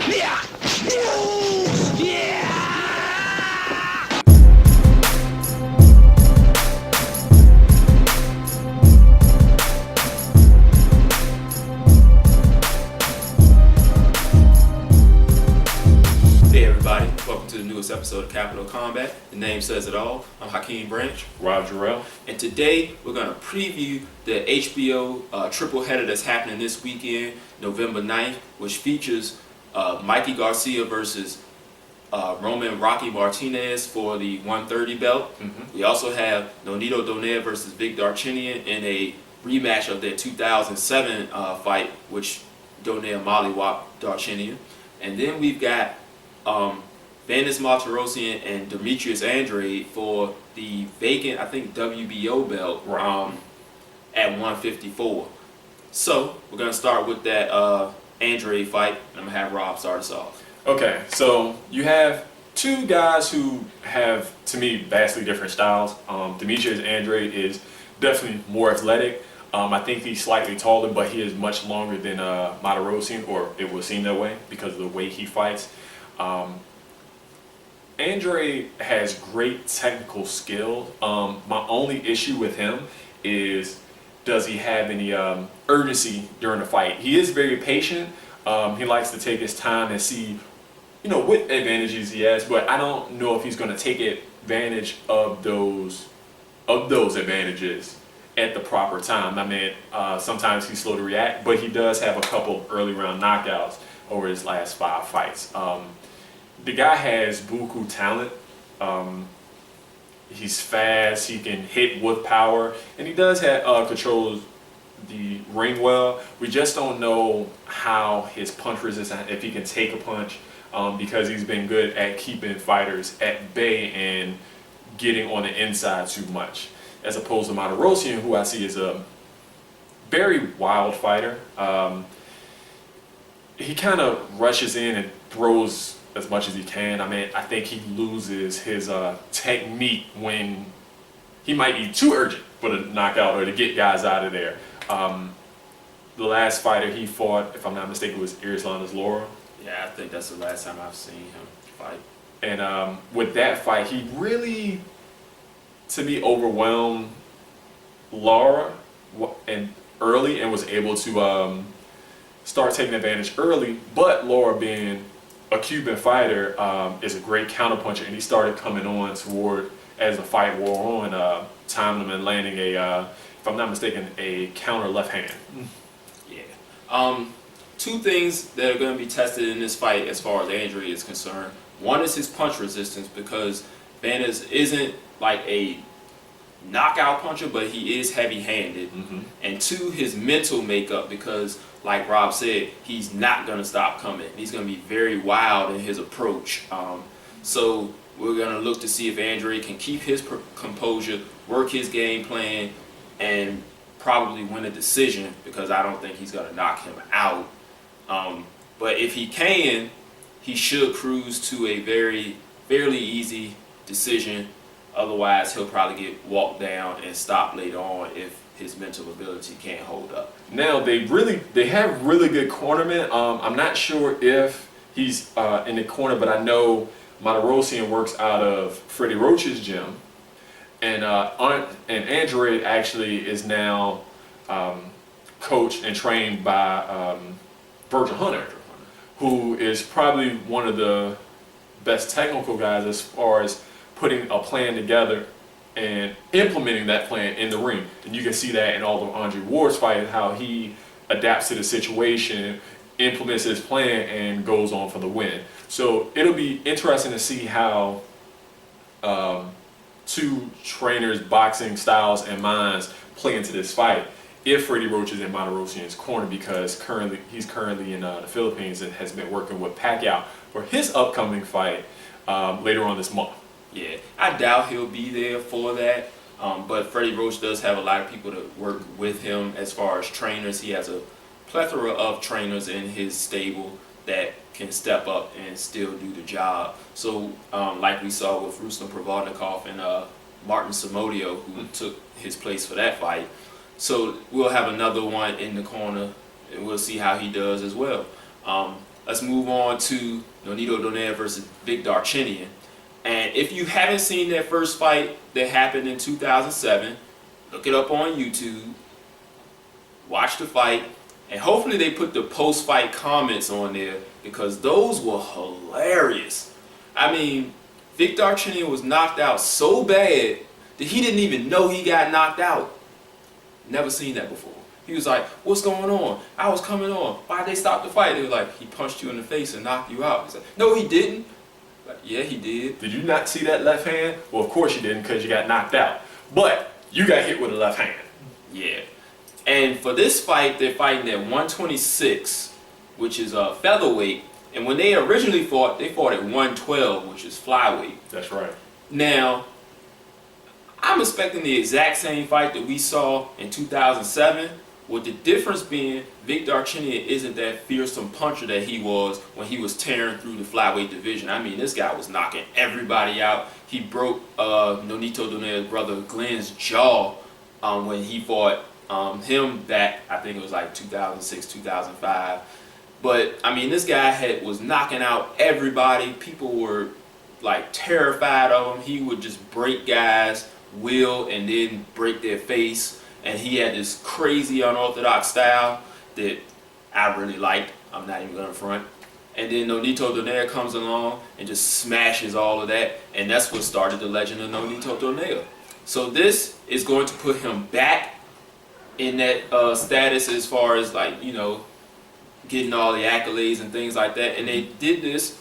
Hey everybody, welcome to the newest episode of Capital Combat. The name says it all. I'm Hakeem Branch. Rob Jarrell. And today we're going to preview the HBO tripleheader that's happening this weekend, November 9th, which features Mikey Garcia versus Roman Rocky Martinez for the 130 belt. We also have Nonito Donaire versus Darchinyan in a rematch of their 2007 fight, which Donaire mollywopped Darchinyan. And then we've got Vanes Martirosyan and Demetrius Andrade for the vacant, I think, WBO belt at 154. So we're going to start with that Andrade fight. I'm going to have Rob start us off. Okay, so you have two guys who have, to me, vastly different styles. Demetrius Andrade is definitely more athletic. I think he's slightly taller, but he is much longer than Martirosyan, or it will seem that way because of the way he fights. Andrade has great technical skill. My only issue with him is, does he have any urgency during the fight? He is very patient. He likes to take his time and see, what advantages he has, but I don't know if he's going to take advantage of those advantages at the proper time. I mean, sometimes he's slow to react, but he does have a couple early round knockouts over his last 5 fights. The guy has buku talent. He's fast. He can hit with power, and he does have controls the ring well. We just don't know how his punch resistance, if he can take a punch, because he's been good at keeping fighters at bay and getting on the inside too much, as opposed to Martirosyan, who I see as a very wild fighter. He kind of rushes in and throws as much as he can. I mean, I think he loses his technique when he might be too urgent for the knockout or to get guys out of there. The last fighter he fought, if I'm not mistaken, was Irislanda's Laura. Yeah, I think that's the last time I've seen him fight. And with that fight, he really, to me, overwhelmed Laura early and was able to start taking advantage early. But Laura, being a Cuban fighter, is a great counterpuncher, and he started coming on toward, as the fight wore on, timing him and landing if I'm not mistaken, a counter left hand. Yeah. Two things that are going to be tested in this fight as far as Andrade is concerned. One is his punch resistance, because Vanes isn't like a knockout puncher, but he is heavy-handed. And two, his mental makeup, because like Rob said, he's not going to stop coming. He's going to be very wild in his approach. So we're going to look to see if Andrade can keep his composure, work his game plan, and probably win a decision, because I don't think he's going to knock him out. But if he can, he should cruise to a fairly easy decision. Otherwise, he'll probably get walked down and stopped later on if his mental ability can't hold up. Now, they have really good cornermen. I'm not sure if he's in the corner, but I know Martirosyan works out of Freddie Roach's gym, and Andrade actually is now coached and trained by Virgil Hunter, who is probably one of the best technical guys as far as putting a plan together and implementing that plan in the ring. And you can see that in all of Andre Ward's fights, how he adapts to the situation, implements his plan, and goes on for the win. So it'll be interesting to see how two trainers' boxing styles and minds play into this fight if Freddie Roach is in Martirosyan's corner, because he's currently in the Philippines and has been working with Pacquiao for his upcoming fight later on this month. Yeah, I doubt he'll be there for that, but Freddie Roach does have a lot of people to work with him as far as trainers. He has a plethora of trainers in his stable that can step up and still do the job. So like we saw with Ruslan Provodnikov and Martin Samodio, who took his place for that fight. So we'll have another one in the corner, and we'll see how he does as well. let's move on to Nonito Donaire versus Donaire-Darchinyan. And if you haven't seen that first fight that happened in 2007, look it up on YouTube, watch the fight, and hopefully they put the post-fight comments on there because those were hilarious. I mean, Donaire-Darchinyan was knocked out so bad that he didn't even know he got knocked out. Never seen that before. He was like, what's going on? I was coming on. Why'd they stop the fight? They were like, he punched you in the face and knocked you out. He's like, no, he didn't. Like, yeah, he did. Did you not see that left hand? Well, of course you didn't because you got knocked out. But you got hit with a left hand. Yeah. And for this fight, they're fighting at 126, which is a featherweight. And when they originally fought, they fought at 112, which is flyweight. That's right. Now, I'm expecting the exact same fight that we saw in 2007, with the difference being Donaire-Darchinyan isn't that fearsome puncher that he was when he was tearing through the flyweight division. I mean, this guy was knocking everybody out. He broke Nonito Donaire's brother Glenn's jaw when he fought him back, I think it was like 2006, 2005. But, I mean, this guy was knocking out everybody. People were, like, terrified of him. He would just break guys' will and then break their face. And he had this crazy unorthodox style that I really liked. I'm not even going to front. And then Nonito Donaire comes along and just smashes all of that. And that's what started the legend of Nonito Donaire. So this is going to put him back in that status as far as, like, you know, getting all the accolades and things like that. And they did this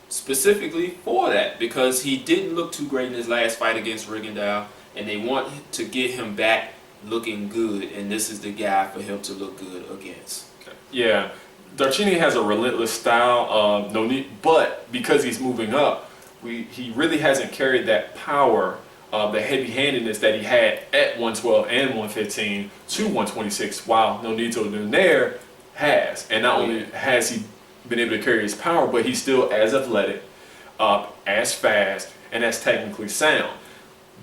specifically for that because he didn't look too great in his last fight against Rigondeaux. And they want to get him back looking good, and this is the guy for him to look good against. Yeah, Darchinyan has a relentless style, but because he's moving up, he really hasn't carried that power, the heavy-handedness that he had at 112 and 115 to 126, while Nonito Donaire has. And not only has he been able to carry his power, but he's still as athletic, as fast, and as technically sound.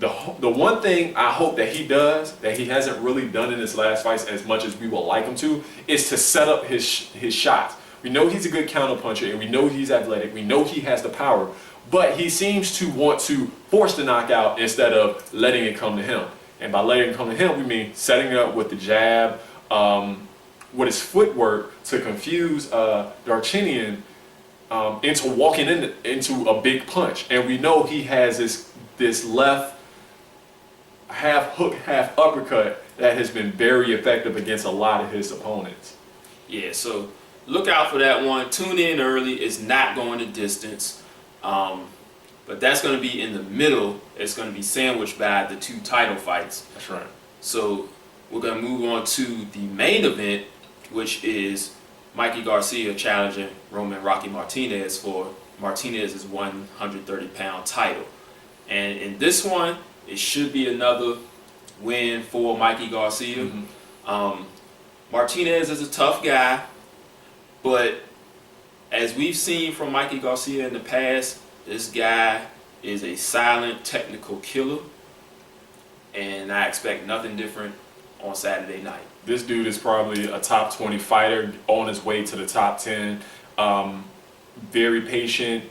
The one thing I hope that he does that he hasn't really done in his last fights as much as we would like him to is to set up his shots. We know he's a good counterpuncher and we know he's athletic. We know he has the power, but he seems to want to force the knockout instead of letting it come to him. And by letting it come to him, we mean setting it up with the jab, with his footwork to confuse Darchinyan into walking into a big punch. And we know he has this left half hook, half uppercut that has been very effective against a lot of his opponents. Yeah, so look out for that one. Tune in early. It's not going the distance. But that's going to be in the middle. It's going to be sandwiched by the two title fights. That's right. So we're going to move on to the main event, which is Mikey Garcia challenging Roman Rocky Martinez for Martinez's 130-pound title. And in this one, it should be another win for Mikey Garcia. Mm-hmm. Martinez is a tough guy, but as we've seen from Mikey Garcia in the past, this guy is a silent technical killer, and I expect nothing different on Saturday night. This dude is probably a top 20 fighter on his way to the top 10. Very patient,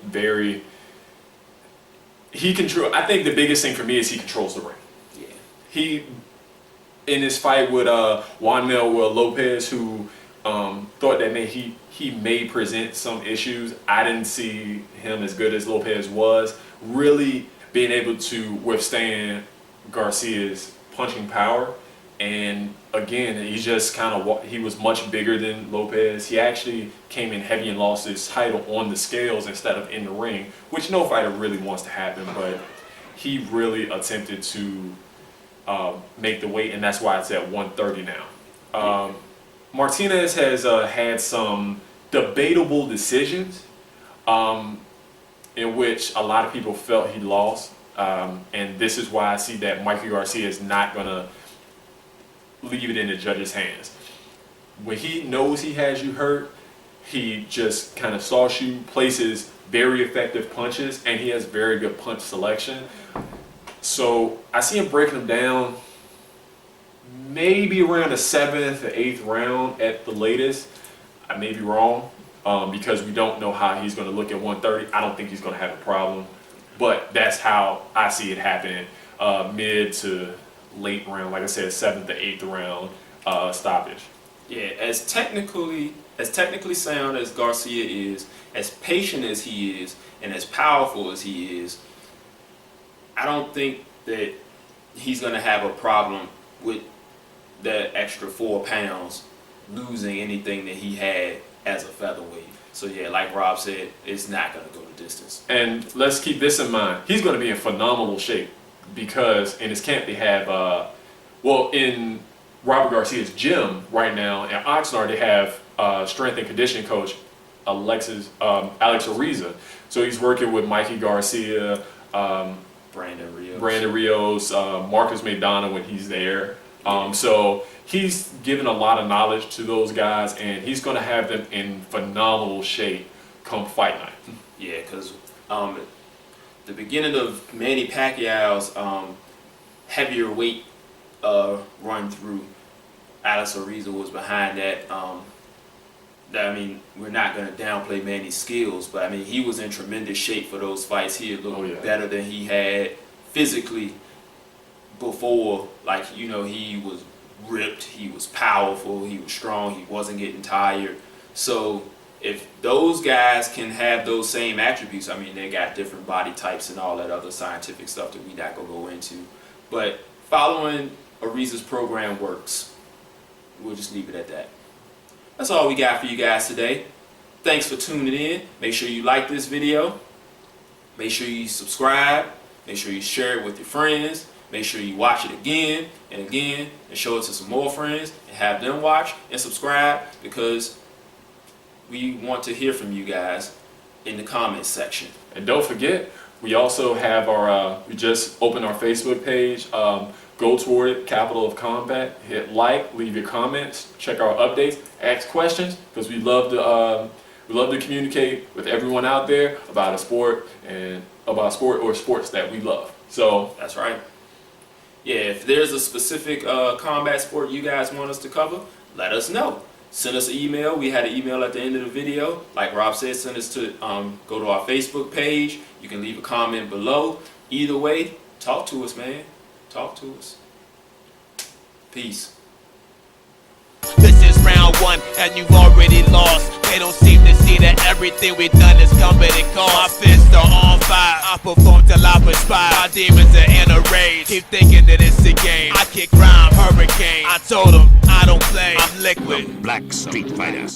I think the biggest thing for me is he controls the ring. Yeah. He, in his fight with Juan Manuel Lopez, who thought that he may present some issues. I didn't see him as good as Lopez was, really being able to withstand Garcia's punching power. And again, he was much bigger than Lopez. He actually came in heavy and lost his title on the scales instead of in the ring, which no fighter really wants to happen, but he really attempted to make the weight, and that's why it's at 130 now. Martinez has had some debatable decisions in which a lot of people felt he lost, and this is why I see that Mikey Garcia is not going to leave it in the judge's hands. When he knows he has you hurt, he just kind of stalks you, places very effective punches, and he has very good punch selection. So I see him breaking him down maybe around the 7th or 8th round at the latest. I may be wrong, because we don't know how he's going to look at 130. I don't think he's going to have a problem, but that's how I see it happening, mid to late round, like I said, 7th to 8th round stoppage. Yeah, as technically sound as Garcia is, as patient as he is, and as powerful as he is, I don't think that he's going to have a problem with that extra 4 pounds losing anything that he had as a featherweight. So yeah, like Rob said, it's not going to go the distance. And let's keep this in mind. He's going to be in phenomenal shape because in his camp they have, in Robert Garcia's gym right now in Oxnard, they have strength and conditioning coach Alex Ariza. So he's working with Mikey Garcia, Brandon Rios, Marcus Maidana when he's there. So he's given a lot of knowledge to those guys, and he's going to have them in phenomenal shape come fight night. Yeah, because the beginning of Manny Pacquiao's heavier weight run through, Alex Ariza was behind that. I mean, we're not going to downplay Manny's skills, but I mean, he was in tremendous shape for those fights. He had looked better than he had physically before. Like, you know, he was ripped, he was powerful, he was strong, he wasn't getting tired. So if those guys can have those same attributes, I mean, they got different body types and all that other scientific stuff that we're not going to go into. But following Ariza's program works. We'll just leave it at that. That's all we got for you guys today. Thanks for tuning in. Make sure you like this video. Make sure you subscribe. Make sure you share it with your friends. Make sure you watch it again and again and show it to some more friends and have them watch and subscribe, because we want to hear from you guys in the comments section. And don't forget, we also have our, we just opened our Facebook page. Go toward it, Capital of Combat. Hit like, leave your comments, check our updates, ask questions, because we love to communicate with everyone out there about a sport and about sport or sports that we love. So that's right. Yeah, if there's a specific combat sport you guys want us to cover, let us know. Send us an email. We had an email at the end of the video. Like Rob said, send us to go to our Facebook page. You can leave a comment below. Either way, talk to us, man. Talk to us. Peace. This is round 1 and you've already lost. They don't seem to see that everything we've done is coming and cost. My fists are on fire. I perform till I perspire. My demons are in a rage. Keep thinking that it's a game. I kick rhyme, hurricane. I told them I don't play. I'm liquid. Black Street Fighter.